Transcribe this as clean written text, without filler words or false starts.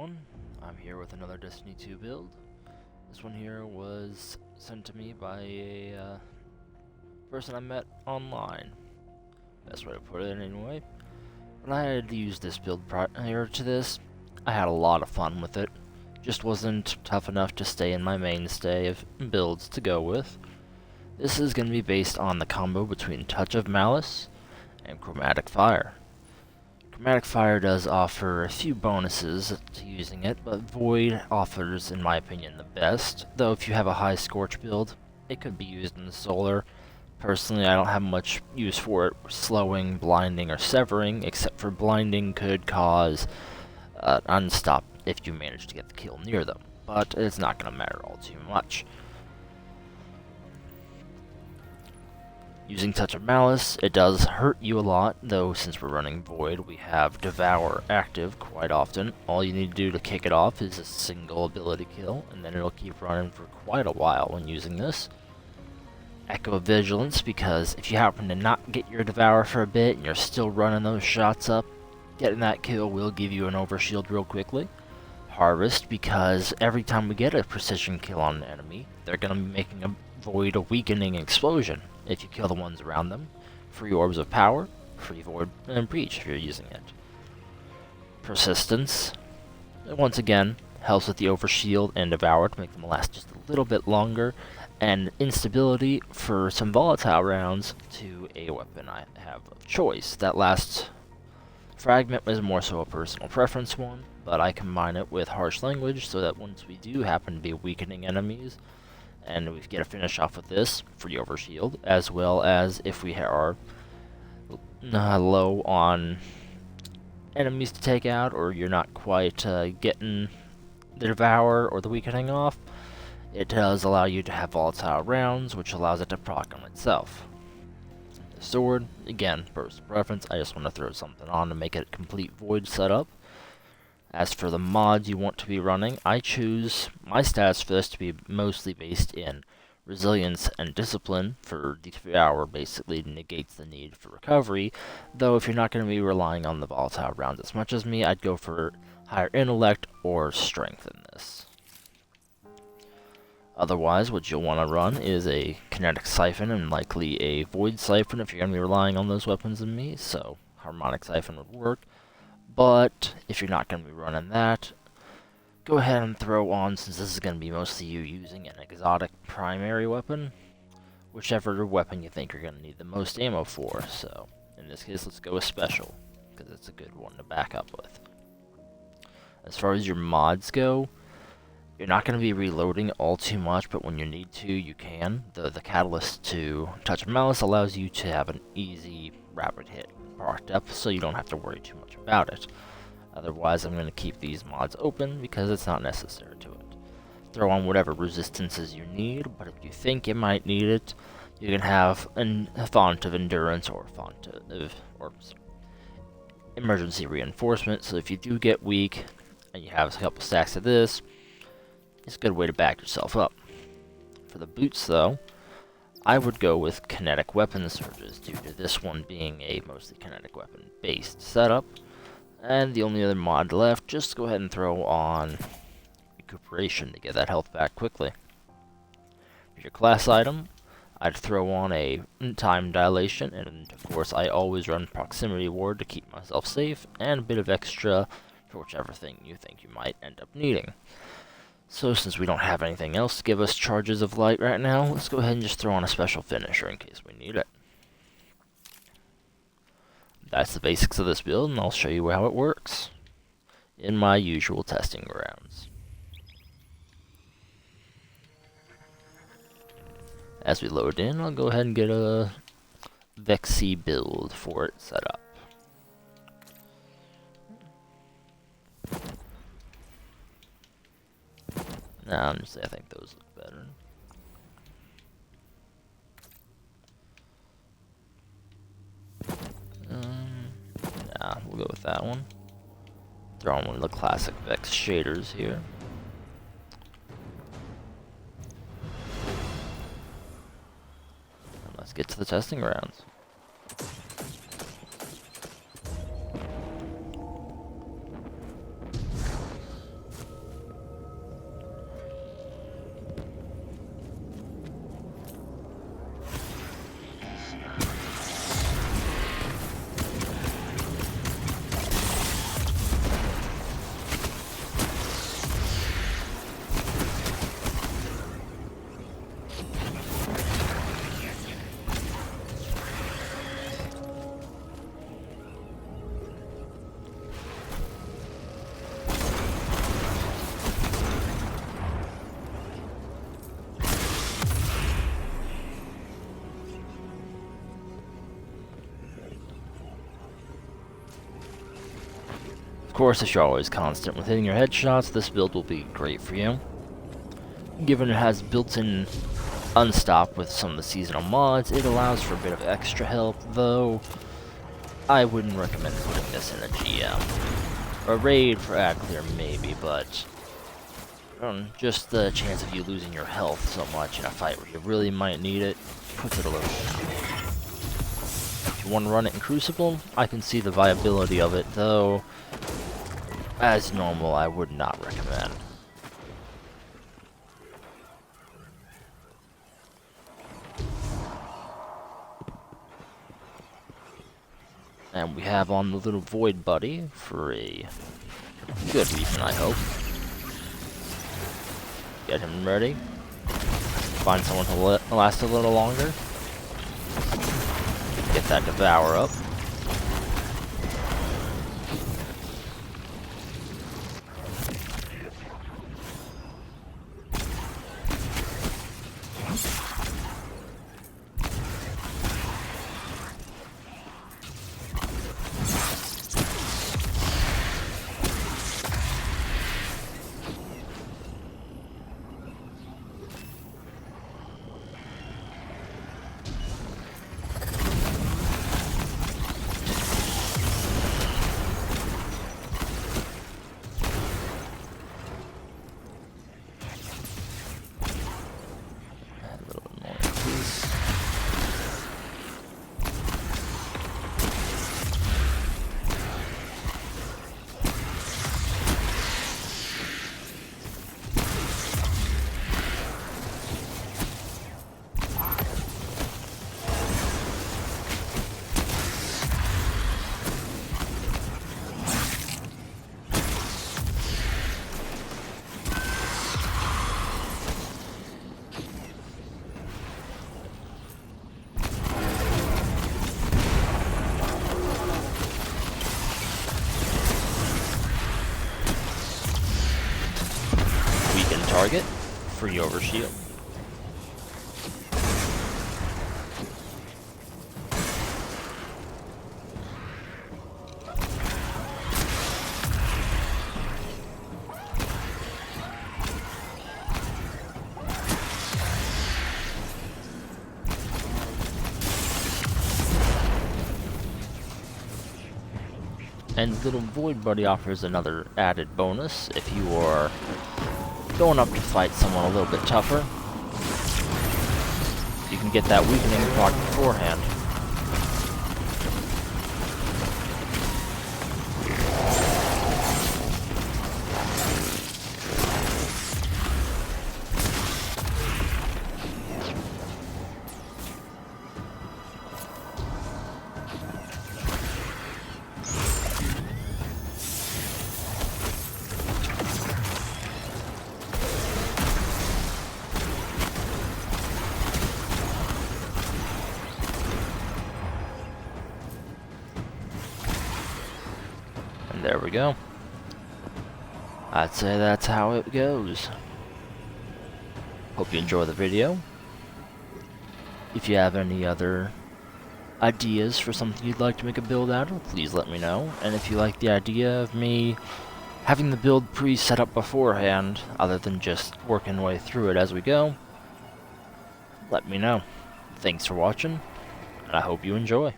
everyone, I'm here with another Destiny 2 build. This one here was sent to me by a person I met online. Best way to put it anyway. When I had used this build prior to this, I had a lot of fun with it. Just wasn't tough enough to stay in my mainstay of builds to go with. This is going to be based on the combo between Touch of Malice and Chromatic Fire. Chromatic Fire does offer a few bonuses to using it, but Void offers, in my opinion, the best. Though if you have a high Scorch build, it could be used in the Solar. Personally, I don't have much use for it slowing, blinding, or severing, except for blinding could cause unstop if you manage to get the kill near them. But it's not going to matter all too much. Using Touch of Malice, it does hurt you a lot, though since we're running Void, we have Devour active quite often. All you need to do to kick it off is a single ability kill, and then it'll keep running for quite a while when using this. Echo of Vigilance, because if you happen to not get your Devour for a bit and you're still running those shots up, getting that kill will give you an overshield real quickly. Harvest, because every time we get a precision kill on an enemy, they're going to be making a Void a weakening explosion if you kill the ones around them. Free Orbs of Power, free Void and Breach if you're using it. Persistence, once again, helps with the Overshield and Devour to make them last just a little bit longer. And Instability for some volatile rounds to a weapon I have of choice. That last Fragment was more so a personal preference one, but I combine it with Harsh Language so that once we do happen to be weakening enemies, and we get a finish off with this for the Overshield, as well as if we are low on enemies to take out, or you're not quite getting the Devour or the weakening off, it does allow you to have volatile rounds, which allows it to proc on itself. The sword, again, personal preference, I just want to throw something on to make it a complete Void setup. As for the mods you want to be running, I choose my stats for this to be mostly based in Resilience and Discipline, for the Devour basically negates the need for recovery, though if you're not going to be relying on the volatile rounds as much as me, I'd go for higher Intellect or Strength in this. Otherwise, what you'll want to run is a Kinetic Siphon and likely a Void Siphon if you're going to be relying on those weapons in me, so Harmonic Siphon would work. But if you're not going to be running that, go ahead and throw on, since this is going to be mostly you using an exotic primary weapon, whichever weapon you think you're going to need the most ammo for. So in this case, let's go with Special, because it's a good one to back up with. As far as your mods go, you're not going to be reloading all too much, but when you need to, you can. The Catalyst to Touch of Malice allows you to have an easy, rapid hit procced up, so you don't have to worry too much about it. Otherwise, I'm going to keep these mods open because it's not necessary to it. Throw on whatever resistances you need, but if you think you might need it, you can have a font of endurance or font of emergency reinforcement. So if you do get weak and you have a couple stacks of this, it's a good way to back yourself up. For the boots, though, I would go with Kinetic Weapon Surges, due to this one being a mostly kinetic weapon based setup. And the only other mod left, just go ahead and throw on Recuperation to get that health back quickly. For your class item, I'd throw on a Time Dilation, and of course I always run Proximity Ward to keep myself safe, and a bit of extra for whichever thing you think you might end up needing. So since we don't have anything else to give us charges of light right now, let's go ahead and just throw on a special finisher in case we need it. That's the basics of this build, and I'll show you how it works in my usual testing grounds. As we load in, I'll go ahead and get a Vexy build for it set up. Now, honestly, I think those look better. Yeah, we'll go with that one. Throw on one of the classic Vex shaders here. And let's get to the testing rounds. Of course, if you're always constant with hitting your headshots, this build will be great for you. Given it has built-in unstop with some of the seasonal mods, it allows for a bit of extra help, though I wouldn't recommend putting this in a GM. A raid for ad clear maybe, but just the chance of you losing your health so much in a fight where you really might need it puts it a little bit down. If you want to run it in Crucible, I can see the viability of it, though as normal I would not recommend. And we have on the little Void Buddy for a good reason, I hope. Get him ready. Find someone to last a little longer. Get that Devour up. Target, free overshield. And Little Void Buddy offers another added bonus if you are going up to fight someone a little bit tougher. You can get that weakening proc beforehand. There we go. I'd say that's how it goes. Hope you enjoy the video. If you have any other ideas for something you'd like to make a build out of, please let me know. And if you like the idea of me having the build pre-set up beforehand, other than just working way through it as we go, let me know. Thanks for watching, and I hope you enjoy.